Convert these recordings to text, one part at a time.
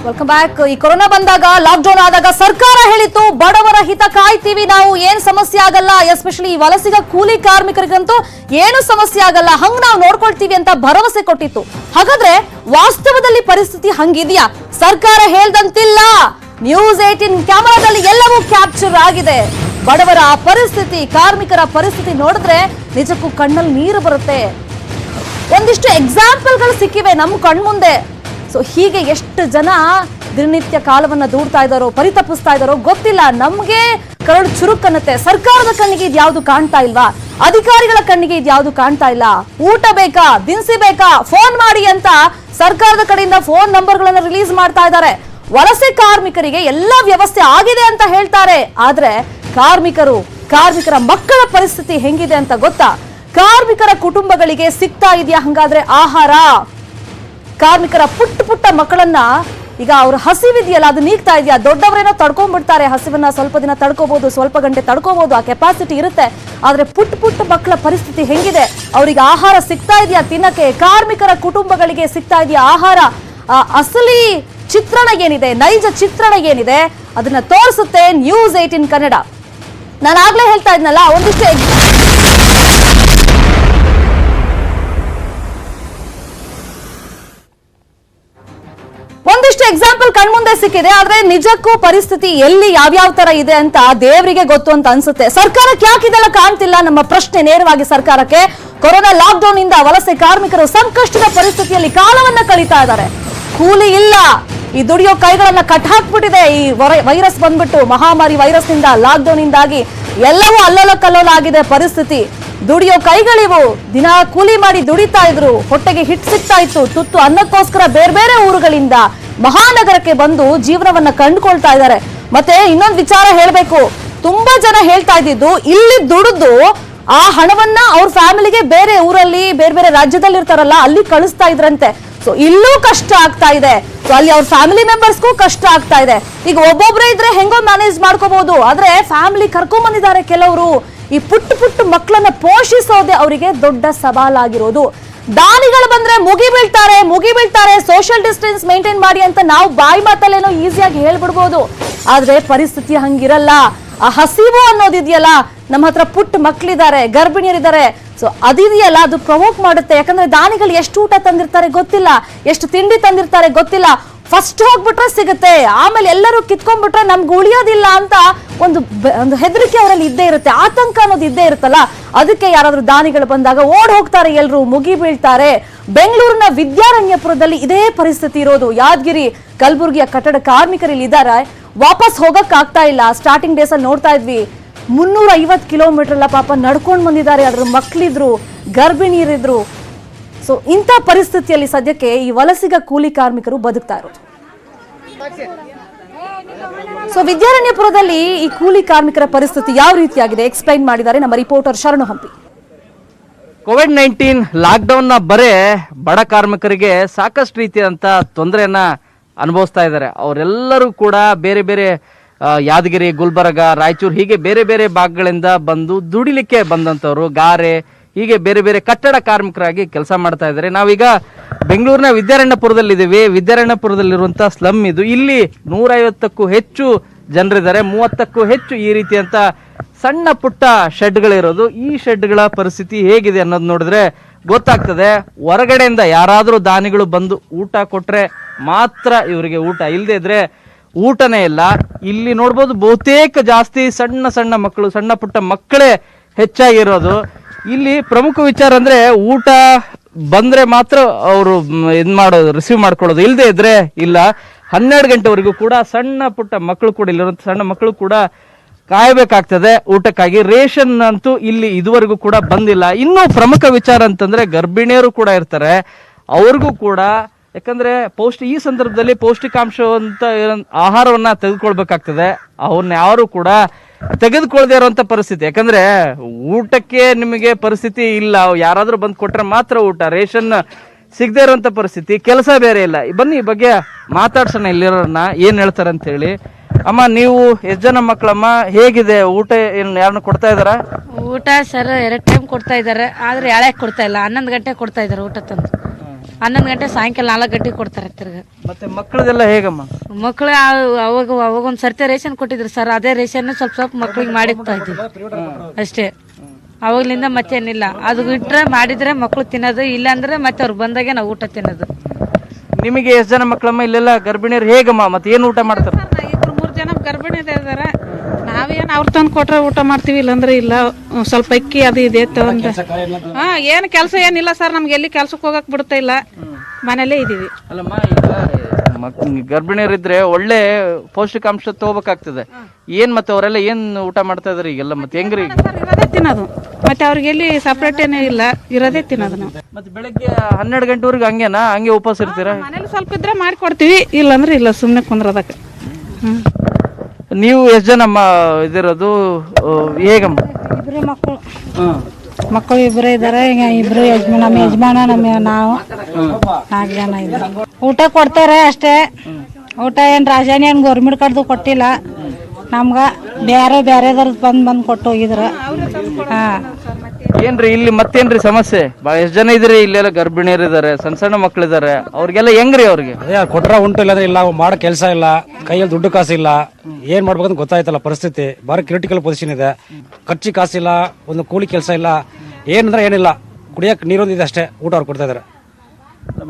Welcome back. ಈ corona ಬಂದಾಗ lockdown ಆದಾಗ ಸರ್ಕಾರ ಹೇಳಿತ್ತು ಬಡವರ ಹಿತ ಕಾಯ್ತೀವಿ ನಾವು, ಏನ್ ಸಮಸ್ಯೆ ಆಗಲ್ಲ, ಎಸ್ಪೆಷಲಿ ವಲಸಿಗ ಕೂಲಿ ಕಾರ್ಮಿಕರಿಗಂತೂ ಏನು ಸಮಸ್ಯೆ ಆಗಲ್ಲ, ಹಂಗ ನಾವು ನೋಡ್ಕೊಳ್ತೀವಿ ಅಂತ ಭರವಸೆ ಕೊಟ್ಟಿತ್ತು. ಹಾಗಾದ್ರೆ ವಾಸ್ತವದಲ್ಲಿ ಪರಿಸ್ಥಿತಿ ಹಂಗಿದ್ಯಾ? ಸರ್ಕಾರ ಹೇಳ್ದಂತಿಲ್ಲ. ನ್ಯೂಸ್ 18 ಕ್ಯಾಮೆರಾದಲ್ಲಿ ಎಲ್ಲವೂ ಕ್ಯಾಪ್ಚರ್ ಆಗಿದೆ. ಬಡವರ ಪರಿಸ್ಥಿತಿ, ಕಾರ್ಮಿಕರ ಪರಿಸ್ಥಿತಿ ನೋಡಿದ್ರೆ ನಿಜಕ್ಕೂ ಕಣ್ಣಲ್ಲಿ ನೀರು ಬರುತ್ತೆ. ಒಂದಿಷ್ಟು ಎಕ್ಸಾಂಪಲ್ಗಳು ಸಿಕ್ಕಿವೆ ನಮ್ಮ ಕಣ್ಮುಂದೆ. ಸೊ ಹೀಗೆ ಎಷ್ಟು ಜನ ದಿನನಿತ್ಯ ಕಾಲವನ್ನ ದೂಡ್ತಾ ಇದ್ದಾರೋ, ಪರಿತಪಿಸ್ತಾ ಇದ್ದಾರೋ ಗೊತ್ತಿಲ್ಲ. ನಮ್ಗೆ ಕರಡು ಚುರುಕನ್ನತ್ತೆ. ಸರ್ಕಾರದ ಕಣ್ಣಿಗೆ ಇದ್ಯಾವುದು ಕಾಣ್ತಾ ಇಲ್ವಾ? ಅಧಿಕಾರಿಗಳ ಕಣ್ಣಿಗೆ ಇದ್ಯಾವುದು ಕಾಣ್ತಾ ಇಲ್ಲ? ಊಟ ಬೇಕಾ, ದಿನಸಿ ಬೇಕಾ, ಫೋನ್ ಮಾಡಿ ಅಂತ ಸರ್ಕಾರದ ಕಡೆಯಿಂದ ಫೋನ್ ನಂಬರ್ಗಳನ್ನ ರಿಲೀಸ್ ಮಾಡ್ತಾ ಇದ್ದಾರೆ. ವಲಸೆ ಕಾರ್ಮಿಕರಿಗೆ ಎಲ್ಲ ವ್ಯವಸ್ಥೆ ಆಗಿದೆ ಅಂತ ಹೇಳ್ತಾರೆ. ಆದ್ರೆ ಕಾರ್ಮಿಕರ ಮಕ್ಕಳ ಪರಿಸ್ಥಿತಿ ಹೆಂಗಿದೆ ಅಂತ ಗೊತ್ತಾ? ಕಾರ್ಮಿಕರ ಕುಟುಂಬಗಳಿಗೆ ಸಿಗ್ತಾ ಇದೆಯಾ ಹಂಗಾದ್ರೆ ಆಹಾರ? ಕಾರ್ಮಿಕರ ಪುಟ್ಟ ಮಕ್ಕಳನ್ನ ಈಗ ಅವ್ರ ಹಸಿವಿದೆಯಲ್ಲ ಅದು ನೀಗ್ತಾ ಇದೆಯಾ? ದೊಡ್ಡವರೇನೋ ತಡ್ಕೊಂಡ್ಬಿಡ್ತಾರೆ, ಹಸಿವನ್ನ ಸ್ವಲ್ಪ ದಿನ ತಡ್ಕೋಬಹುದು, ಸ್ವಲ್ಪ ಗಂಟೆ ತಡ್ಕೋಬಹುದು, ಆ ಕೆಪಾಸಿಟಿ ಇರುತ್ತೆ. ಆದ್ರೆ ಪುಟ್ಟ ಮಕ್ಕಳ ಪರಿಸ್ಥಿತಿ ಹೆಂಗಿದೆ? ಅವ್ರಿಗೆ ಆಹಾರ ಸಿಗ್ತಾ ಇದೆಯಾ ತಿನ್ನಕ್ಕೆ? ಕಾರ್ಮಿಕರ ಕುಟುಂಬಗಳಿಗೆ ಸಿಗ್ತಾ ಇದೆಯಾ ಆಹಾರ? ಅಸಲಿ ಚಿತ್ರಣ ಏನಿದೆ, ನೈಜ ಚಿತ್ರಣ ಏನಿದೆ ಅದನ್ನ ತೋರಿಸುತ್ತೆ ನ್ಯೂಸ್ 18 ಕನ್ನಡ. ನಾನು ಆಗ್ಲೇ ಹೇಳ್ತಾ ಇದ್ನಲ್ಲ, ಒಂದಿಷ್ಟು ಎಕ್ಸಾಂಪಲ್ ಕಣ್ಮುಂದೆ ಸಿಕ್ಕಿದೆ. ಆದ್ರೆ ನಿಜಕ್ಕೂ ಪರಿಸ್ಥಿತಿ ಎಲ್ಲಿ ಯಾವ್ಯಾವ ತರ ಇದೆ ಅಂತ ದೇವರಿಗೆ ಗೊತ್ತು ಅಂತ ಅನ್ಸುತ್ತೆ. ಸರ್ಕಾರಕ್ಕೆ ಯಾಕೆ ಇದೆಲ್ಲ ಕಾಣ್ತಿಲ್ಲ? ನಮ್ಮ ಪ್ರಶ್ನೆ ನೇರವಾಗಿ ಸರ್ಕಾರಕ್ಕೆ. ಕೊರೋನಾ ಲಾಕ್ಡೌನ್ ಇಂದ ವಲಸೆ ಕಾರ್ಮಿಕರು ಸಂಕಷ್ಟದ ಪರಿಸ್ಥಿತಿಯಲ್ಲಿ ಕಾಲವನ್ನ ಕಳೀತಾ ಇದ್ದಾರೆ. ಕೂಲಿ ಇಲ್ಲ, ಈ ದುಡಿಯೋ ಕೈಗಳನ್ನ ಕಟ್ ಹಾಕ್ಬಿಟ್ಟಿದೆ. ಈ ವೈರಸ್ ಬಂದ್ಬಿಟ್ಟು, ಮಹಾಮಾರಿ ವೈರಸ್ ನಿಂದ, ಲಾಕ್ಡೌನ್ ಇಂದಾಗಿ ಎಲ್ಲವೂ ಅಲ್ಲೋಲ ಕಲ್ಲೋಲ ಆಗಿದೆ ಪರಿಸ್ಥಿತಿ. ದುಡಿಯೋ ಕೈಗಳಿವು. ದಿನ ಕೂಲಿ ಮಾಡಿ ದುಡಿತಾ ಇದ್ರು, ಹೊಟ್ಟೆಗೆ ಹಿಟ್ ಸಿಗ್ತಾ ಇತ್ತು. ತುತ್ತು ಅನ್ನಕ್ಕೋಸ್ಕರ ಬೇರೆ ಊರುಗಳಿಂದ ಮಹಾನಗರಕ್ಕೆ ಬಂದು ಜೀವನವನ್ನ ಕಂಡುಕೊಳ್ತಾ ಇದ್ದಾರೆ. ಮತ್ತೆ ಇನ್ನೊಂದು ವಿಚಾರ ಹೇಳ್ಬೇಕು, ತುಂಬಾ ಜನ ಹೇಳ್ತಾ ಇದ್ದಿದ್ದು, ಇಲ್ಲಿ ದುಡಿದು ಆ ಹಣವನ್ನ ಅವ್ರ ಫ್ಯಾಮಿಲಿಗೆ ಬೇರೆ ಊರಲ್ಲಿ, ಬೇರೆ ರಾಜ್ಯದಲ್ಲಿ ಇರ್ತಾರಲ್ಲ ಅಲ್ಲಿ ಕಳಿಸ್ತಾ ಇದ್ರಂತೆ. ಸೊ ಇಲ್ಲೂ ಕಷ್ಟ ಆಗ್ತಾ ಇದೆ. ಸೊ ಅಲ್ಲಿ ಅವ್ರ ಫ್ಯಾಮಿಲಿ ಮೆಂಬರ್ಸ್ಗೂ ಕಷ್ಟ ಆಗ್ತಾ ಇದೆ. ಈಗ ಒಬ್ಬೊಬ್ರೆ ಇದ್ರೆ ಹೆಂಗೋ ಮ್ಯಾನೇಜ್ ಮಾಡ್ಕೋಬಹುದು, ಆದ್ರೆ ಫ್ಯಾಮಿಲಿ ಕರ್ಕೊಂಡ್ ಬಂದಿದ್ದಾರೆ ಕೆಲವರು. ಈ ಪುಟ್ಟ ಮಕ್ಕಳನ್ನ ಪೋಷಿಸೋದೇ ಅವರಿಗೆ ದೊಡ್ಡ ಸವಾಲಾಗಿರೋದು. ದಾನಿಗಳು ಬಂದ್ರೆ ಮುಗಿ ಬೀಳ್ತಾರೆ, ಸೋಷಿಯಲ್ ಡಿಸ್ಟೆನ್ಸ್ ಮೇಂಟೈನ್ ಮಾಡಿ ಅಂತ ನಾವು ಬಾಯಿ ಮಾತಲ್ಲೇನೋ ಈಸಿಯಾಗಿ ಹೇಳ್ಬಿಡ್ಬೋದು. ಆದ್ರೆ ಪರಿಸ್ಥಿತಿ ಹಂಗಿರಲ್ಲ. ಆ ಹಸಿವು ಅನ್ನೋದಿದೆಯಲ್ಲ, ನಮ್ಮ ಹತ್ರ ಪುಟ್ಟ ಮಕ್ಕಳಿದ್ದಾರೆ, ಗರ್ಭಿಣಿಯರಿದ್ದಾರೆ. ಸೊ ಅದಿದೆಯಲ್ಲ, ಅದು ಪ್ರವೋಕ್ ಮಾಡುತ್ತೆ. ಯಾಕಂದ್ರೆ ದಾನಿಗಳು ಎಷ್ಟು ಊಟ ತಂದಿರ್ತಾರೆ ಗೊತ್ತಿಲ್ಲ, ಎಷ್ಟು ತಿಂಡಿ ತಂದಿರ್ತಾರೆ ಗೊತ್ತಿಲ್ಲ. ಫಸ್ಟ್ ಹೋಗ್ಬಿಟ್ರೆ ಸಿಗುತ್ತೆ, ಆಮೇಲೆ ಎಲ್ಲರೂ ಕಿತ್ಕೊಂಡ್ಬಿಟ್ರೆ ನಮ್ಗೆ ಉಳಿಯೋದಿಲ್ಲ ಅಂತ ಒಂದು ಹೆದರಿಕೆ ಅವರಲ್ಲಿ ಇದ್ದೇ ಇರುತ್ತೆ, ಆತಂಕ ಅನ್ನೋದು ಇದ್ದೇ ಇರುತ್ತಲ್ಲ. ಅದಕ್ಕೆ ಯಾರಾದ್ರೂ ದಾನಿಗಳು ಬಂದಾಗ ಓಡ್ ಹೋಗ್ತಾರೆ, ಎಲ್ರು ಮುಗಿ ಬೀಳ್ತಾರೆ. ಬೆಂಗಳೂರಿನ ವಿದ್ಯಾರಣ್ಯಪುರದಲ್ಲಿ ಇದೇ ಪರಿಸ್ಥಿತಿ ಇರೋದು. ಯಾದಗಿರಿ, ಕಲಬುರಗಿಯ ಕಟ್ಟಡ ಕಾರ್ಮಿಕರು ಇಲ್ಲಿ ಇದ್ದಾರೆ, ವಾಪಸ್ ಹೋಗಕ್ ಆಗ್ತಾ ಇಲ್ಲ. ಸ್ಟಾರ್ಟಿಂಗ್ ಡೇಸ್ ಅಲ್ಲಿ ನೋಡ್ತಾ ಇದ್ವಿ 350 ಕಿಲೋಮೀಟರ್ ಎಲ್ಲ ಪಾಪ ನಡ್ಕೊಂಡು ಬಂದಿದ್ದಾರೆ. ಅದ್ರ ಮಕ್ಕಳಿದ್ರು, ಗರ್ಭಿಣಿಯರಿದ್ರು. ಸೊ ಇಂಥ ಪರಿಸ್ಥಿತಿಯಲ್ಲಿ ಸದ್ಯಕ್ಕೆ ಈ ವಲಸಿಗ ಕೂಲಿ ಕಾರ್ಮಿಕರು ಬದುಕ್ತಾ ಇರೋದು. ಸೊ ವಿದ್ಯಾರಣ್ಯಪುರದಲ್ಲಿ ಈ ಕೂಲಿ ಕಾರ್ಮಿಕರ ಪರಿಸ್ಥಿತಿ ಯಾವ ರೀತಿಯಾಗಿದೆ ಎಕ್ಸ್ಪ್ಲೈನ್ ಮಾಡಿದ್ದಾರೆ ನಮ್ಮ ರಿಪೋರ್ಟರ್ ಶರಣು ಹಂಪಿ. ಕೋವಿಡ್-19 ಲಾಕ್ಡೌನ್ ನ ಬರೇ ಬಡ ಕಾರ್ಮಿಕರಿಗೆ ಸಾಕಷ್ಟು ರೀತಿಯಾದಂತ ತೊಂದರೆಯನ್ನ ಅನುಭವಿಸ್ತಾ ಇದ್ದಾರೆ. ಅವರೆಲ್ಲರೂ ಕೂಡ ಬೇರೆ ಯಾದಗಿರಿ, ಗುಲ್ಬರ್ಗ, ರಾಯಚೂರು ಹೀಗೆ ಬೇರೆ ಭಾಗಗಳಿಂದ ಬಂದು ದುಡಿಲಿಕ್ಕೆ ಬಂದಂತವ್ರು, ಗಾರೆ ಹೀಗೆ ಬೇರೆ ಕಟ್ಟಡ ಕಾರ್ಮಿಕರಾಗಿ ಕೆಲಸ ಮಾಡ್ತಾ ಇದ್ದಾರೆ. ನಾವೀಗ ಬೆಂಗಳೂರಿನ ವಿದ್ಯಾರಣ್ಯಪುರದಲ್ಲಿದ್ದೀವಿ. ವಿದ್ಯಾರಣ್ಯಪುರದಲ್ಲಿರುವಂತಹ ಸ್ಲಮ್ ಇದು. ಇಲ್ಲಿ 150ಕ್ಕೂ ಹೆಚ್ಚು ಜನರಿದ್ದಾರೆ, 30ಕ್ಕೂ ಹೆಚ್ಚು ಈ ರೀತಿಯಂತ ಸಣ್ಣ ಪುಟ್ಟ ಶೆಡ್ಗಳಿರೋದು. ಈ ಶೆಡ್ಗಳ ಪರಿಸ್ಥಿತಿ ಹೇಗಿದೆ ಅನ್ನೋದು ನೋಡಿದ್ರೆ ಗೊತ್ತಾಗ್ತದೆ. ಹೊರಗಡೆಯಿಂದ ಯಾರಾದರೂ ದಾನಿಗಳು ಬಂದು ಊಟ ಕೊಟ್ರೆ ಮಾತ್ರ ಇವರಿಗೆ ಊಟ, ಇಲ್ಲದೆ ಇದ್ರೆ ಊಟನೇ ಇಲ್ಲ. ಇಲ್ಲಿ ನೋಡ್ಬೋದು ಬಹುತೇಕ ಜಾಸ್ತಿ ಸಣ್ಣ ಮಕ್ಕಳು, ಸಣ್ಣ ಪುಟ್ಟ ಮಕ್ಕಳೇ ಹೆಚ್ಚಾಗಿರೋದು. ಇಲ್ಲಿ ಪ್ರಮುಖ ವಿಚಾರ ಅಂದ್ರೆ ಊಟ ಬಂದ್ರೆ ಮಾತ್ರ ಅವರು ರಿಸೀವ್ ಮಾಡ್ಕೊಳ್ಳೋದು, ಇಲ್ಲದೆ ಇದ್ರೆ ಇಲ್ಲ. 12 ಗಂಟೆವರೆಗೂ ಕೂಡ ಸಣ್ಣ ಪುಟ್ಟ ಮಕ್ಕಳು ಕೂಡ, ಇಲ್ಲಿರುವಂತ ಸಣ್ಣ ಮಕ್ಕಳು ಕೂಡ ಕಾಯಬೇಕಾಗ್ತದೆ ಊಟಕ್ಕಾಗಿ. ರೇಷನ್ ಅಂತೂ ಇಲ್ಲಿ ಇದುವರೆಗೂ ಕೂಡ ಬಂದಿಲ್ಲ. ಇನ್ನೂ ಪ್ರಮುಖ ವಿಚಾರ ಅಂತಂದ್ರೆ ಗರ್ಭಿಣಿಯರು ಕೂಡ ಇರ್ತಾರೆ, ಅವ್ರಿಗೂ ಕೂಡ ಯಾಕಂದ್ರೆ ಈ ಸಂದರ್ಭದಲ್ಲಿ ಪೌಷ್ಟಿಕಾಂಶವಂತ ಆಹಾರವನ್ನ ತೆಗೆದುಕೊಳ್ಬೇಕಾಗ್ತದೆ. ಅವ್ರನ್ನ ಯಾರು ಕೂಡ ತೆಗೆದುಕೊಳ್ಳದೆ ಇರುವಂತ ಪರಿಸ್ಥಿತಿ. ಯಾಕಂದ್ರೆ ಊಟಕ್ಕೆ ನಿಮಗೆ ಪರಿಸ್ಥಿತಿ ಇಲ್ಲ, ಯಾರಾದ್ರೂ ಬಂದು ಕೊಟ್ರೆ ಮಾತ್ರ ಊಟ, ರೇಷನ್ ಸಿಗದೆ ಇರುವಂತ ಪರಿಸ್ಥಿತಿ, ಕೆಲಸ ಬೇರೆ ಇಲ್ಲ. ಬನ್ನಿ ಈ ಬಗ್ಗೆ ಮಾತಾಡ್ಸೋಣ ಇಲ್ಲಿರೋರನ್ನ, ಏನ್ ಹೇಳ್ತಾರೆ ಅಂತ ಹೇಳಿ. ಅಮ್ಮ, ನೀವು ಎಷ್ಟು ಜನ ಮಕ್ಕಳಮ್ಮ? ಹೇಗಿದೆ ಊಟ? ಯಾರನ್ನ ಕೊಡ್ತಾ ಇದಾರ? ಊಟ ಸರ್ 2 ಟೈಮ್ ಕೊಡ್ತಾ ಇದಾರೆ, ಆದ್ರೆ ಯಾಳ್ಯಾಕ್ ಕೊಡ್ತಾ ಇಲ್ಲ. 11 ಗಂಟೆ ಕೊಡ್ತಾ ಇದಾರೆ ಊಟ ತಂದು. 11 ಗಂಟೆ ಸಾಯಂಕಾಲ 4 ಗಂಟೆಗೆ ಕೊಡ್ತಾರೆ ತಿರ್ಗ. ಮತ್ತೆ ಮಕ್ಕಳದೆಲ್ಲ ಹೇಗಮ್ಮ? ಮಕ್ಕಳು ಅವಾಗ ಒಂದ್ ಸರ್ತಿ ರೇಷನ್ ಕೊಟ್ಟಿದ್ರು ಸರ್, ಅದೇ ರೇಷನ್ ಸ್ವಲ್ಪ ಮಕ್ಳಿಗೆ ಮಾಡಿಕ್ತಾ ಇದ್ವಿ ಅಷ್ಟೇ. ಅವಾಗ್ಲಿಂದ ಮತ್ತೇನಿಲ್ಲ. ಅದು ಇಟ್ರೆ ಮಾಡಿದ್ರೆ ಮಕ್ಳು ತಿನ್ನೋದು, ಇಲ್ಲ ಅಂದ್ರೆ ಮತ್ತೆ ಅವ್ರು ಬಂದಾಗೆ ನಾವು ಊಟ ತಿನ್ನೋದು. ನಿಮಗೆ ಎಷ್ಟು ಜನ ಮಕ್ಕಳಮ್ಮ? ಇಲ್ಲೆಲ್ಲ ಗರ್ಭಿಣಿಯರು ಹೇಗಮ್ಮ? ಮತ್ತೆ ಏನು ಊಟ ಮಾಡ್ತಾರೆ? 2-3 ಜನ ಗರ್ಭಿಣಿ ಇದಾರೆ. ನಾವೇನು ಅವ್ರು ತಂದು ಕೊಟ್ರೆ ಊಟ ಮಾಡ್ತೀವಿ, ಇಲ್ಲಾಂದ್ರೆ ಇಲ್ಲ. ಸ್ವಲ್ಪ ಅಕ್ಕಿ ಅದು ಇದೆ ತಗೊಂಡ್ ಏನು ಕೆಲಸ ಏನಿಲ್ಲ ಸರ್, ನಮ್ಗೆ ಎಲ್ಲಿ ಕೆಲ್ಸಕ್ಕೆ ಹೋಗಕ್ ಬಿಡ್ತಾ ಇಲ್ಲ, ಮನೇಲೇ ಇದೀವಿ. ಅಲ್ಲಮ್ಮ, ಈಗ ಗರ್ಭಿಣಿಯರಿದ್ರೆ ಒಳ್ಳೆ ಪೌಷ್ಟಿಕಾಂಶ ತಗೋಬೇಕಾಗ್ತದೆ. ಏನ್ ಮತ್ತೆ ಅವರೆಲ್ಲ ಏನ್ ಊಟ ಮಾಡ್ತಾ ಇದಾರೆ ಈಗೆಲ್ಲ? ಮತ್ತೆ ಹೆಂಗ್ರಿ? ಇರೋದೇ ತಿನ್ನೋದು, ಮತ್ತೆ ಅವ್ರಿಗೆ ಎಲ್ಲಿ ಸಪ್ರೇಟ್ ಏನೂ ಇಲ್ಲ, ಇರೋದೇ ತಿನ್ನೋದು ನಾವು. ಮತ್ತೆ ಬೆಳಗ್ಗೆ 12 ಗಂಟೆವರೆಗೆ ಹಂಗೇನಾ? ಹಂಗೆ ಉಪವಾಸ ಇರ್ತೀರಾ? ಮನೇಲಿ ಸ್ವಲ್ಪ ಇದ್ರೆ ಮಾಡಿಕೊಡ್ತೀವಿ, ಇಲ್ಲಾಂದ್ರೆ ಇಲ್ಲ, ಸುಮ್ಮನೆ ಕುಂದ್ರದಕ್ಕೆ. ನೀವು ಎಷ್ಟು ಜನ ಇದಿರೋದು? ಹೇಗಮ್ಮ? ಇಬ್ಬರೇ ಮಕ್ಕಳು ಇಬ್ಬರೇ ಇದ್ದಾರೆ. ಇಬ್ರು ನಮ್ಮ ಯಜಮಾನ ನಾವು 4 ಜನ ಇದ್ದಾರೆ. ಊಟ ಕೊಡ್ತಾರೆ ಅಷ್ಟೇ. ಊಟ ಏನು ರಾಜಾನಿ ಏನು ಗೌರ್ಮೆಂಟ್ ಕಡ್ದು ಕೊಟ್ಟಿಲ್ಲ ನಮ್ಗ, ಬೇರೆದವ್ರದ್ದು ಬಂದು ಕೊಟ್ಟು ಹೋಗಿದ್ರು. ಏನ್ರಿ ಇಲ್ಲಿ ಮತ್ತೇನ್ರಿ ಸಮಸ್ಯೆ? ಎಷ್ಟು ಜನ ಇದ್ರಿ ಇಲ್ಲೆಲ್ಲ? ಗರ್ಭಿಣಿಯರು ಇದಾರೆ, ಸಣ್ಣ ಸಣ್ಣ ಮಕ್ಳಿದಾರೆ, ಅವ್ರಿಗೆಲ್ಲ ಹೆಂಗ್ರಿ? ಅವ್ರಿಗೆ ಕೊಟ್ರ ಉಂಟು, ಇಲ್ಲಾಂದ್ರೆ ಇಲ್ಲ, ಮಾಡೋ ಕೆಲಸ ಇಲ್ಲ, ಕೈಯಲ್ಲಿ ದುಡ್ಡು ಕಾಸು ಇಲ್ಲ, ಏನ್ ಮಾಡ್ಬೇಕಂತ ಗೊತ್ತಾಯ್ತಲ್ಲ. ಪರಿಸ್ಥಿತಿ ಬಾರಿ ಕ್ರಿಟಿಕಲ್ ಪೊಸಿಷನ್ ಇದೆ. ಖರ್ಚಿ ಕಾಸಿಲ್ಲ, ಒಂದು ಕೂಲಿ ಕೆಲಸ ಇಲ್ಲ, ಏನಂದ್ರೆ ಏನಿಲ್ಲ. ಕುಡಿಯಕ್ಕೆ ನೀರೊಂದಿದೆ ಅಷ್ಟೇ, ಊಟ ಅವ್ರು ಕೊಡ್ತಾ ಇದಾರೆ.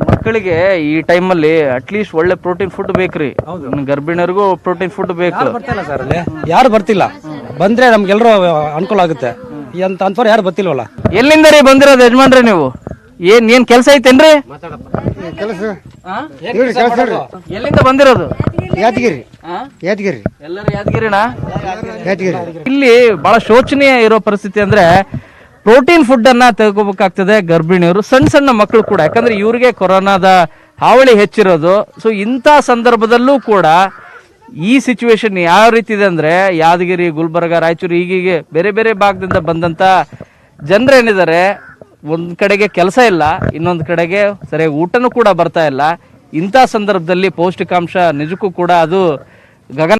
ಮಕ್ಕಳಿಗೆ ಈ ಟೈಮಲ್ಲಿ ಅಟ್ಲೀಸ್ಟ್ ಒಳ್ಳೆ ಪ್ರೋಟೀನ್ ಫುಡ್ ಬೇಕ್ರಿ. ಗರ್ಭಿಣಿಯರಿಗೂ ಪ್ರೋಟೀನ್ ಫುಡ್ ಬೇಕು. ಬರ್ತಿಲ್ಲ ಸರ್, ಅಲ್ಲಿ ಯಾರು ಬರ್ತಿಲ್ಲ. ಬಂದ್ರೆ ನಮ್ಗೆಲ್ಲರೂ ಅನುಕೂಲ ಆಗುತ್ತೆ. ಅಂತವ್ರು ಯಾರು ಬರ್ತಿಲ್ವಲ್ಲ. ಎಲ್ಲಿಂದ ರೀ ಬಂದಿರೋದು ಯಜಮಾನ್ರಿ ನೀವು? ಏನ್ ಕೆಲಸ ಐತೇನ್ರಿ? ಎಲ್ಲಿಂದ ಬಂದಿರೋದು? ಯಾದಗಿರಿ. ಎಲ್ಲರೂ ಯಾದಗಿರಿನಾ? ಯಾದಗಿರಿ. ಇಲ್ಲಿ ಬಹಳ ಶೋಚನೀಯ ಇರೋ ಪರಿಸ್ಥಿತಿ ಅಂದ್ರೆ ಪ್ರೋಟೀನ್ ಫುಡ್ ಅನ್ನ ತೆಗೆದುಕೋಬೇಕಾಗ್ತದೆ ಗರ್ಭಿಣಿಯರು, ಸಣ್ಣ ಸಣ್ಣ ಮಕ್ಕಳು ಕೂಡ. ಯಾಕಂದ್ರೆ ಇವ್ರಿಗೆ ಕೊರೋನಾದ ಹಾವಳಿ ಹೆಚ್ಚಿರೋದು. ಸೊ ಇಂಥ ಸಂದರ್ಭದಲ್ಲೂ ಕೂಡ ಈ ಸಿಚುವೇಶನ್ ಯಾವ ರೀತಿ ಇದೆ ಅಂದ್ರೆ, ಯಾದಗಿರಿ, ಗುಲ್ಬರ್ಗ, ರಾಯಚೂರು ಹೀಗೆ ಬೇರೆ ಬೇರೆ ಭಾಗದಿಂದ ಬಂದಂತ ಜನರೇನಿದ್ದಾರೆ, ಒಂದ್ ಕಡೆಗೆ ಕೆಲಸ ಇಲ್ಲ, ಇನ್ನೊಂದು ಕಡೆಗೆ ಸರಿಯಾಗಿ ಊಟನೂ ಕೂಡ ಬರ್ತಾ ಇಲ್ಲ. ಇಂಥ ಸಂದರ್ಭದಲ್ಲಿ ಪೌಷ್ಟಿಕಾಂಶ ನಿಜಕ್ಕೂ ಕೂಡ ಅದು ಗಗನ